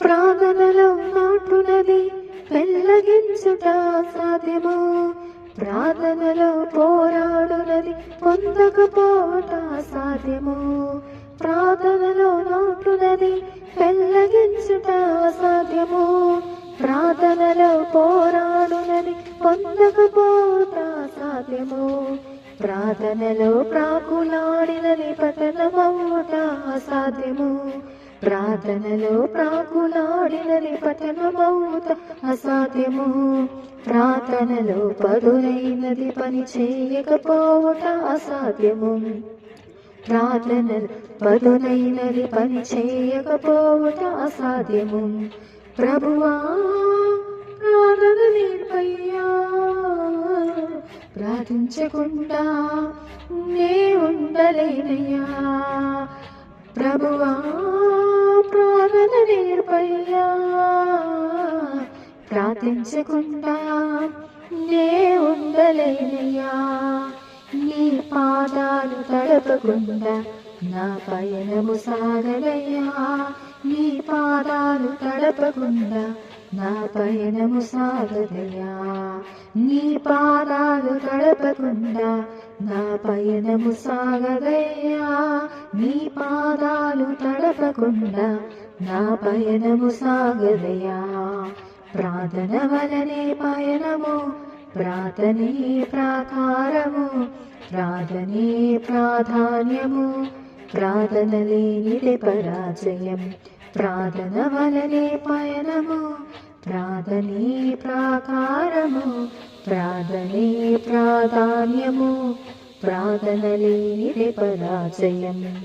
ప్రార్థనలో నాటునది పెళ్ళగించుట సాధ్యము. ప్రార్థనలో పోరాడునది పొందకపోవట సాధ్యము. ప్రార్థనలో నాటునది పెళ్ళగించుట సాధ్యము. ప్రార్థనలో పోరాడునది పొందకపోవట సాధ్యము. ప్రార్థనలో ప్రాకులాడినది పతనమవుట అసాధ్యము. ప్రార్థనలో ప్రాకులాడినది పతనమవుట అసాధ్యము. ప్రార్థనలో పదునైనది పని చేయకపోవట అసాధ్యము. ప్రార్థనలో పదునైనది పని చేయకపోవట అసాధ్యము. ప్రభువా ప్రార్థన నేర్పయ్యా, ప్రార్థించకుండా నే ఉండలేనయ్యా. ప్రభువా ప్రార్థన నేర్పయ్యా, ప్రార్థించకుండా నే ఉండలేనయ్యా. నీ పాదాలు తడపకుండా నా పయనము సాగదయ్యా. నీ పాదాలు తడపకుండా నా పయనము సాగదయ్యా. నీ పాదాలు తడపకుండా నా పయనము సాగదయ్యా. నీ పాదాలు తడపకుండా నా పయనము సాగదయ్యా. ప్రార్థన వలనే పయనము, ప్రార్థనే ప్రాకారము, ప్రార్థనే ప్రాధాన్యము, ప్రార్థన లేనిదే పరాజయం. ప్రార్థన వలనే పయనము, ప్రార్థనే ప్రాకారము, ప్రార్థనే ప్రాధాన్యము, ప్రార్థన లేనిదే పరాజయం.